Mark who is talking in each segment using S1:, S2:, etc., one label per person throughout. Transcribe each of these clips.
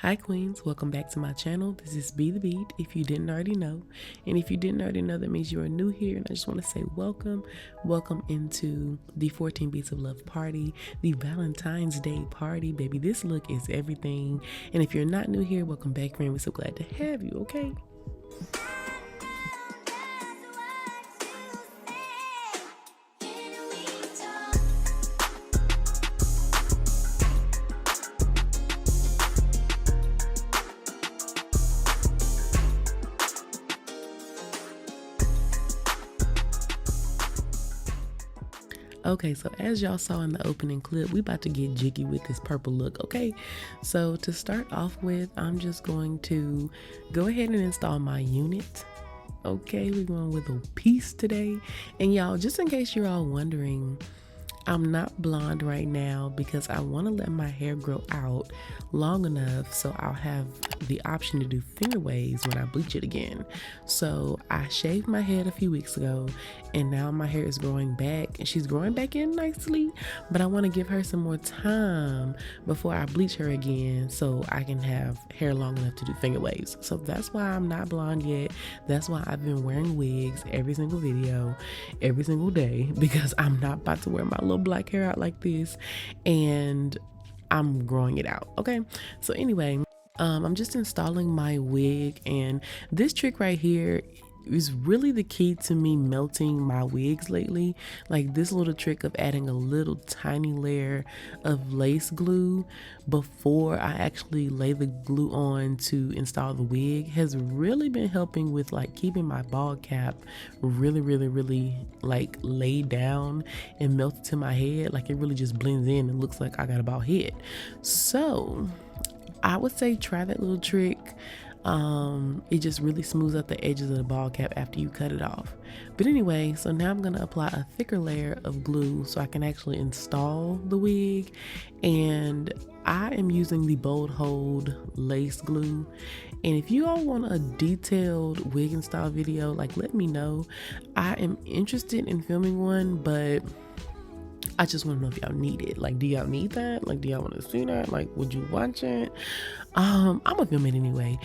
S1: Hi queens, welcome back to my channel. This is Be The Beat, if you didn't already know. And if you didn't already know, that means you are new here. And I just want to say welcome into the 14 Beats of Love party, the Valentine's Day party. Baby, this look is everything. And if you're not new here, welcome back, friend. We're so glad to have you, okay? Okay, so as y'all saw in the opening clip, we about to get jiggy with this purple look, okay? So to start off with, I'm just going to go ahead and install my unit. Okay, we're going with a piece today. And y'all, just in case you're all wondering, I'm not blonde right now because I want to let my hair grow out long enough so I'll have the option to do finger waves when I bleach it again. So I shaved my head a few weeks ago and now my hair is growing back and she's growing back in nicely, but I want to give her some more time before I bleach her again so I can have hair long enough to do finger waves. So that's why I'm not blonde yet. That's why I've been wearing wigs every single video, every single day, because I'm not about to wear my little black hair out like this and I'm growing it out. Okay, so anyway, I'm just installing my wig, and this trick right here is really the key to me melting my wigs lately. Like this little trick of adding a little tiny layer of lace glue before I actually lay the glue on to install the wig has really been helping with like keeping my bald cap really like laid down and melted to my head. Like it really just blends in and looks like I got a bald head. So I would say try that little trick. It just really smooths out the edges of the bald cap after you cut it off. But anyway, so now I'm gonna apply a thicker layer of glue so I can actually install the wig, and I am using the Bold Hold lace glue. And if you all want a detailed wig install video, like let me know. I am interested in filming one, but I just want to know if y'all need it. Like, do y'all need that? Like, do y'all want to see that? Like, would you watch it? I'm gonna film it anyway,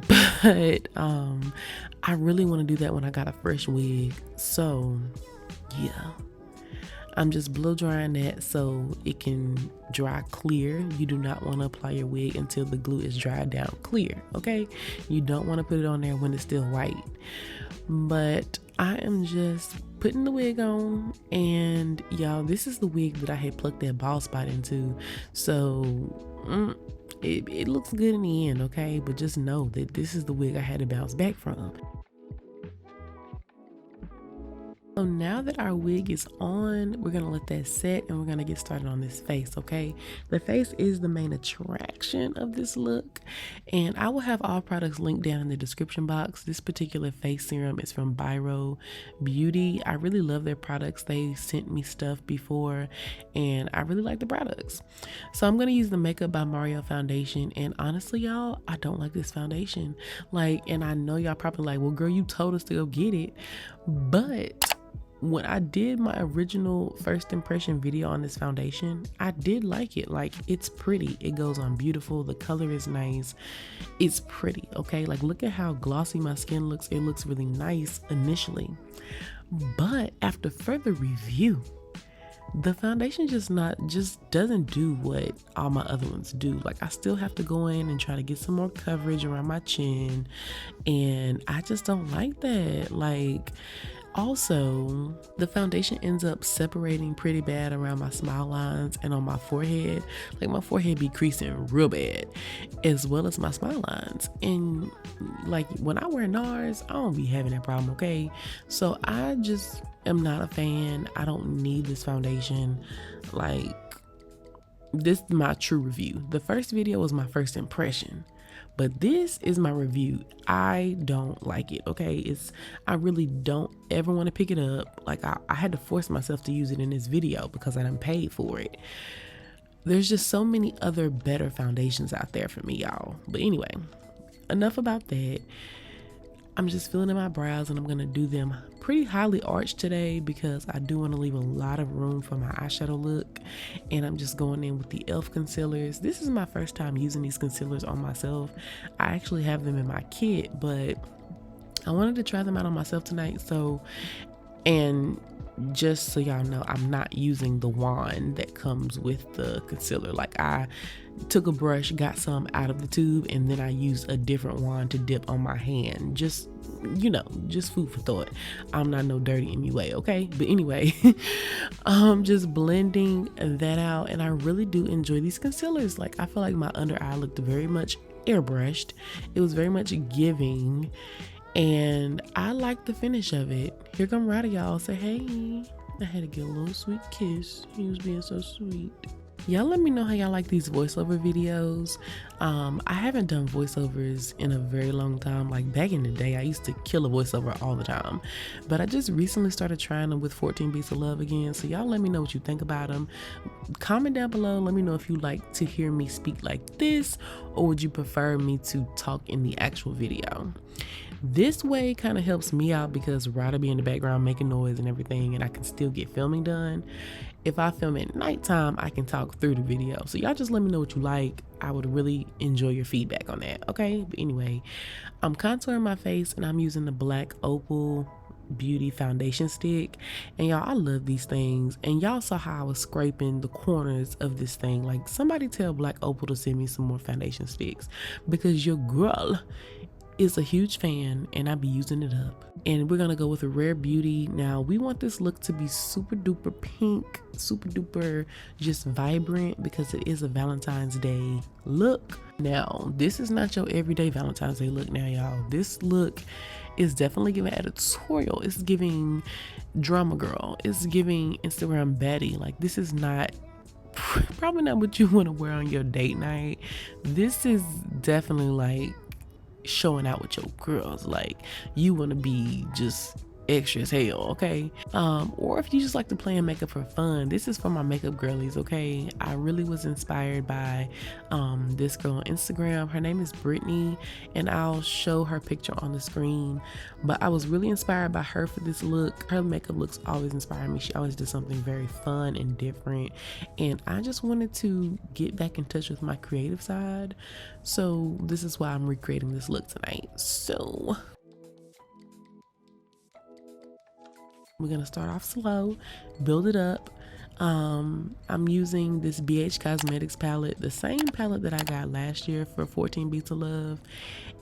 S1: but I really want to do that when I got a fresh wig. So yeah, I'm just blow drying that so it can dry clear. You do not want to apply your wig until the glue is dried down clear, okay? You don't want to put it on there when it's still white. But I am just putting the wig on, and y'all, this is the wig that I had plucked that bald spot into. So it looks good in the end, okay? But just know that this is the wig I had to bounce back from. So now that our wig is on, we're gonna let that set and we're gonna get started on this face, okay? The face is the main attraction of this look, and I will have all products linked down in the description box. This particular face serum is from Biro Beauty. I really love their products. They sent me stuff before and I really like the products. So I'm gonna use the Makeup by Mario foundation, and honestly y'all, I don't like this foundation. Like, and I know y'all probably like, well girl, you told us to go get it, but when I did my original first impression video on this foundation, I did like it. Like, it's pretty, it goes on beautiful, the color is nice, it's pretty, okay? Like, look at how glossy my skin looks. It looks really nice initially, but after further review, the foundation just doesn't do what all my other ones do. Like, I still have to go in and try to get some more coverage around my chin, and I just don't like that. Like, also, the foundation ends up separating pretty bad around my smile lines and on my forehead. Like, my forehead be creasing real bad, as well as my smile lines. And like, when I wear NARS, I don't be having that problem, okay? So I just am not a fan. I don't need this foundation. Like, this is my true review. The first video was my first impression, but this is my review. I don't like it, okay? I really don't ever want to pick it up. Like, I had to force myself to use it in this video because I done paid for it. There's just so many other better foundations out there for me, y'all. But anyway, enough about that. I'm just filling in my brows, and I'm gonna do them pretty highly arched today because I do want to leave a lot of room for my eyeshadow look. And I'm just going in with the e.l.f. concealers. This is my first time using these concealers on myself. I actually have them in my kit, but I wanted to try them out on myself tonight. And just so y'all know, I'm not using the wand that comes with the concealer. Like, I took a brush, got some out of the tube, and then I used a different wand to dip on my hand. Just, you know, just food for thought. I'm not no dirty MUA, okay? But anyway, just blending that out, and I really do enjoy these concealers. Like, I feel like my under eye looked very much airbrushed. It was very much giving, and I like the finish of it. Here come Ryder, y'all. Say hey. I had to get a little sweet kiss. He was being so sweet. Y'all let me know how y'all like these voiceover videos. I haven't done voiceovers in a very long time. Like, back in the day, I used to kill a voiceover all the time, but I just recently started trying them with 14 Beats of Love again. So y'all let me know what you think about them. Comment down below. Let me know if you like to hear me speak like this, or would you prefer me to talk in the actual video. This way kind of helps me out because Ryder be in the background making noise and everything, and I can still get filming done. If I film at nighttime, I can talk through the video. So y'all just let me know what you like. I would really enjoy your feedback on that, okay? But anyway, I'm contouring my face, and I'm using the Black Opal Beauty foundation stick. And y'all, I love these things. And y'all saw how I was scraping the corners of this thing. Like, somebody tell Black Opal to send me some more foundation sticks, because your girl is a huge fan and I be using it up. And we're gonna go with a Rare Beauty. Now, we want this look to be super duper pink, super duper just vibrant, because it is a Valentine's Day look. Now, this is not your everyday Valentine's Day look now, y'all. This look is definitely giving editorial. It's giving drama girl. It's giving Instagram baddie. Like, this is not probably not what you want to wear on your date night. This is definitely like showing out with your girls. Like, you want to be just extra as hell, okay? Or if you just like to play in makeup for fun, this is for my makeup girlies, okay? I really was inspired by this girl on Instagram. Her name is Brittany, and I'll show her picture on the screen. But I was really inspired by her for this look. Her makeup looks always inspire me. She always does something very fun and different, and I just wanted to get back in touch with my creative side. So this is why I'm recreating this look tonight. So we're gonna start off slow, build it up. I'm using this BH Cosmetics palette, the same palette that I got last year for 14 Beats of Love.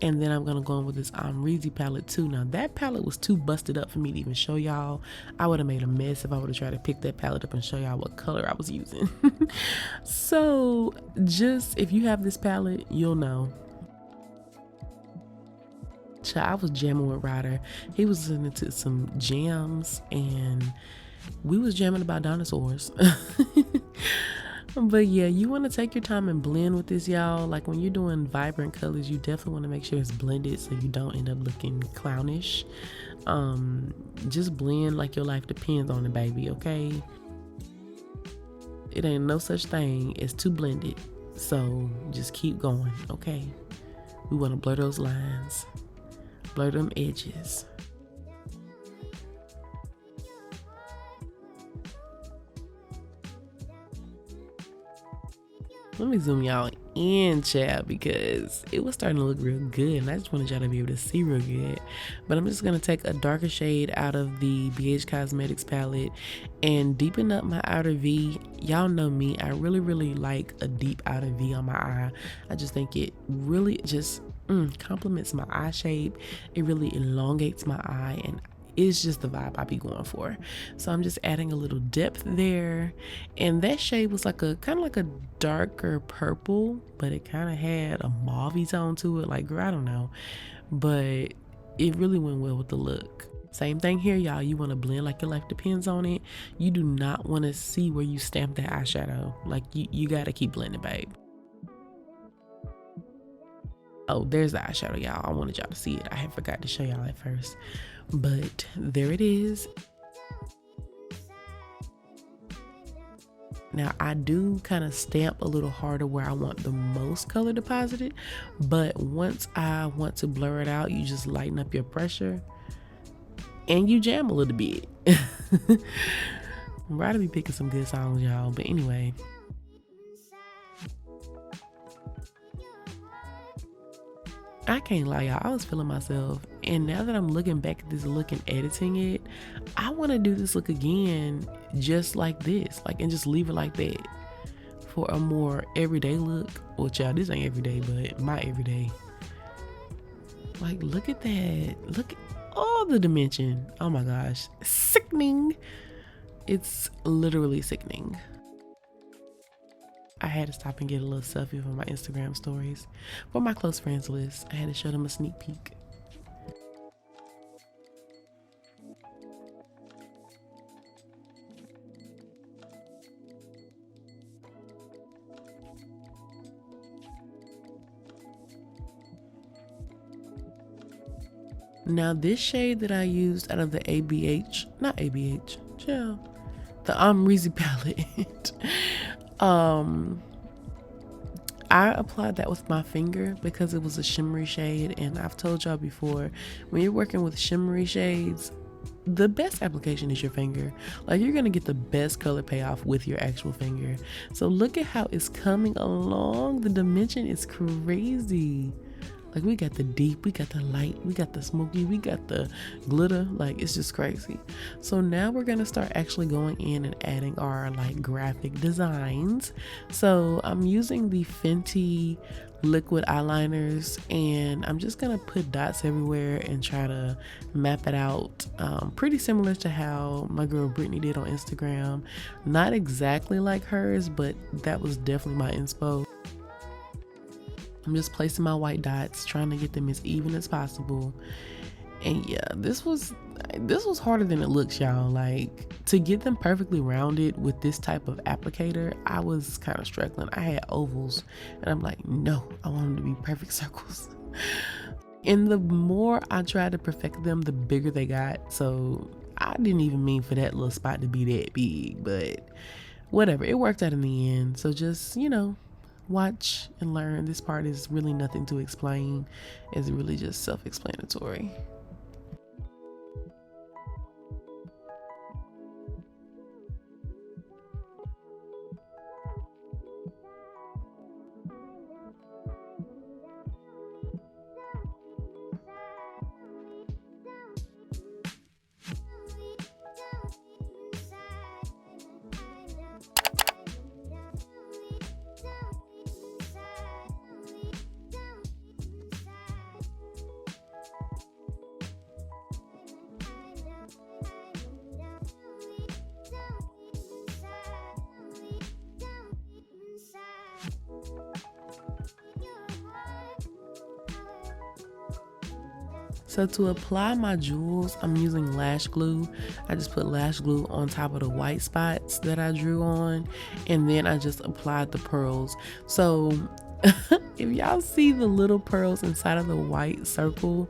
S1: And then I'm gonna go in with this Reezy palette too. Now, that palette was too busted up for me to even show y'all. I would have made a mess if I would have tried to pick that palette up and show y'all what color I was using. So just, if you have this palette, you'll know. I was jamming with Ryder. He was listening to some jams, and we was jamming about dinosaurs. But yeah, you want to take your time and blend with this, y'all. Like, when you're doing vibrant colors, you definitely want to make sure it's blended so you don't end up looking clownish. Just blend like your life depends on it, baby, okay? It ain't no such thing as too blended. So just keep going, okay? We want to blur those lines. Blur them edges. Let me zoom y'all in, chat, because it was starting to look real good, and I just wanted y'all to be able to see real good. But I'm just gonna take a darker shade out of the BH Cosmetics palette and deepen up my outer V. Y'all know me, I really like a deep outer V on my eye. I just think it really just complements my eye shape. It really elongates my eye, and it's just the vibe I be going for. So I'm just adding a little depth there, and that shade was like a kind of like a darker purple, but it kind of had a mauve tone to it. Like, girl, I don't know, but it really went well with the look. Same thing here, y'all. You want to blend like your life depends on it. You do not want to see where you stamp that eyeshadow. Like, you got to keep blending, babe. Oh, there's the eyeshadow, y'all. I wanted y'all to see it. I had forgot to show y'all at first, but there it is. Now I do kind of stamp a little harder where I want the most color deposited, but once I want to blur it out, you just lighten up your pressure and you jam a little bit. I'm about to be picking some good songs, y'all, but anyway. I can't lie, y'all, I was feeling myself, and now that I'm looking back at this look and editing it, I want to do this look again just like this, like, and just leave it like that for a more everyday look. Well, child, this ain't everyday, but my everyday. Like, look at that, look at all the dimension. Oh my gosh, sickening. It's literally sickening. I had to stop and get a little selfie for my Instagram stories. For my close friends list, I had to show them a sneak peek. Now this shade that I used out of the the Amrezy palette, I applied that with my finger because it was a shimmery shade, and I've told y'all before, when you're working with shimmery shades, the best application is your finger. Like, you're gonna get the best color payoff with your actual finger. So look at how it's coming along. The dimension is crazy. Like, we got the deep, we got the light, we got the smoky, we got the glitter. Like, it's just crazy. So now we're gonna start actually going in and adding our like graphic designs. So I'm using the Fenty liquid eyeliners, and I'm just gonna put dots everywhere and try to map it out, pretty similar to how my girl Brittany did on Instagram. Not exactly like hers, but that was definitely my inspo. I'm just placing my white dots, trying to get them as even as possible. And yeah, this was harder than it looks, y'all. Like, to get them perfectly rounded with this type of applicator, I was kind of struggling. I had ovals, and I'm like, no, I want them to be perfect circles. And the more I tried to perfect them, the bigger they got. So I didn't even mean for that little spot to be that big, but whatever, it worked out in the end. So just, you know, watch and learn. This part is really nothing to explain. It's really just self-explanatory. So to apply my jewels, I'm using lash glue. I just put lash glue on top of the white spots that I drew on, and then I just applied the pearls. So if y'all see the little pearls inside of the white circle,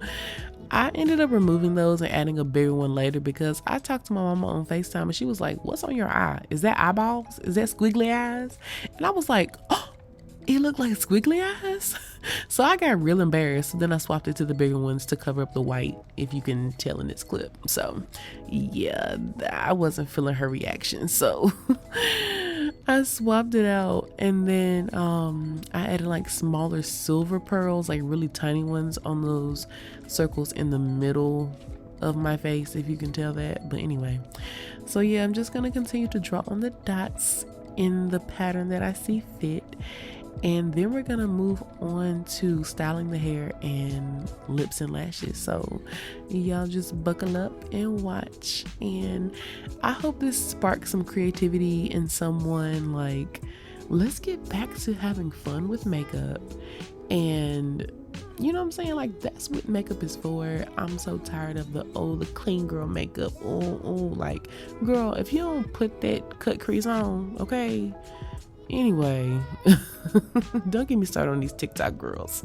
S1: I ended up removing those and adding a bigger one later because I talked to my mama on FaceTime and she was like, "What's on your eye? Is that eyeballs? Is that squiggly eyes?" And I was like, "Oh, it looked like squiggly eyes." So I got real embarrassed. So then I swapped it to the bigger ones to cover up the white, if you can tell in this clip. So yeah, I wasn't feeling her reaction. So I swapped it out, and then I added like smaller silver pearls, like really tiny ones on those circles in the middle of my face, if you can tell that. But anyway, so yeah, I'm just gonna continue to draw on the dots in the pattern that I see fit, and then we're gonna move on to styling the hair and lips and lashes. So y'all just buckle up and watch, and I hope this sparks some creativity in someone. Like, let's get back to having fun with makeup, and you know what I'm saying? Like, that's what makeup is for. I'm so tired of the clean girl makeup. Like, girl, if you don't put that cut crease on, okay? Anyway, don't get me started on these TikTok girls.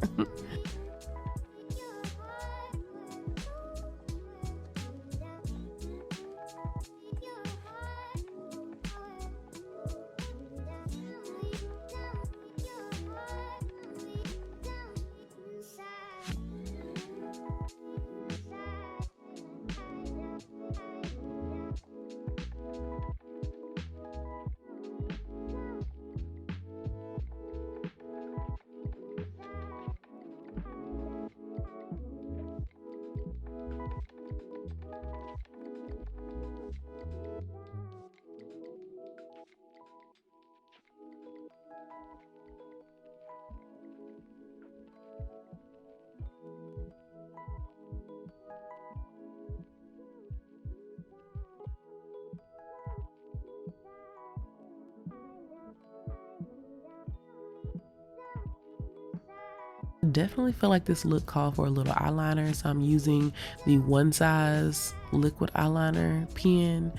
S1: definitely feel like this look called for a little eyeliner, so I'm using the One Size liquid eyeliner pen,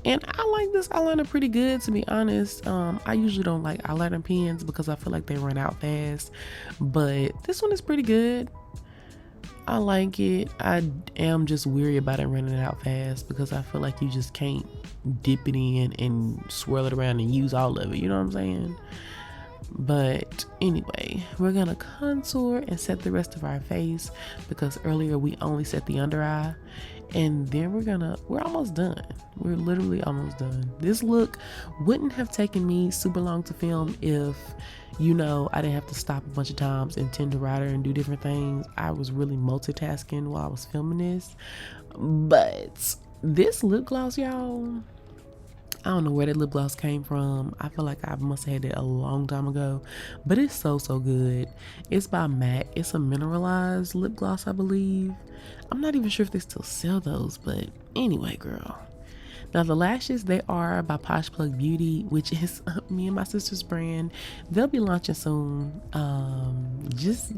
S1: and I like this eyeliner pretty good, to be honest. I usually don't like eyeliner pens because I feel like they run out fast, but this one is pretty good. I like it. I am just weary about it running out fast because I feel like you just can't dip it in and swirl it around and use all of it, you know what I'm saying? But anyway, we're gonna contour and set the rest of our face because earlier we only set the under eye, and then we're almost done. We're literally almost done. This look wouldn't have taken me super long to film if, you know, I didn't have to stop a bunch of times and tend to write and do different things. I was really multitasking while I was filming this. But this lip gloss, y'all, I don't know where that lip gloss came from. I feel like I must have had it a long time ago, but it's so good. It's by MAC. It's a mineralized lip gloss, I believe. I'm not even sure if they still sell those, but anyway, girl. Now the lashes, they are by Posh Plug Beauty, which is me and my sister's brand. They'll be launching soon. Just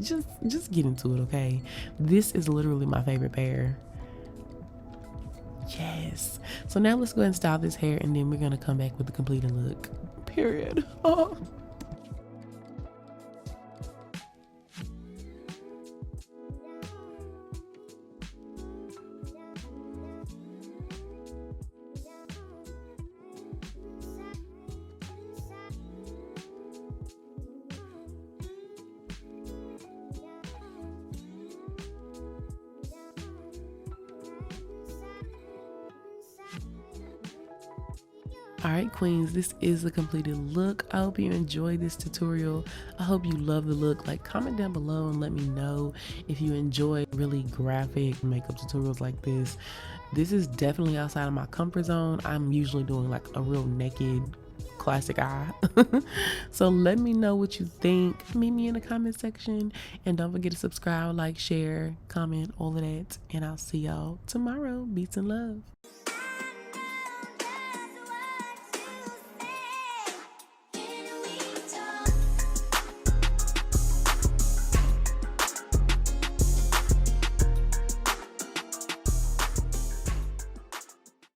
S1: get into it, okay? This is literally my favorite pair. Yes. So now let's go ahead and style this hair, and then we're gonna come back with the completed look. Period. Alright queens, this is the completed look. I hope you enjoyed this tutorial. I hope you love the look. Like, comment down below and let me know if you enjoy really graphic makeup tutorials like this. This is definitely outside of my comfort zone. I'm usually doing like a real naked classic eye. So let me know what you think. Meet me in the comment section, and don't forget to subscribe, like, share, comment, all of that, and I'll see y'all tomorrow. Beats and love.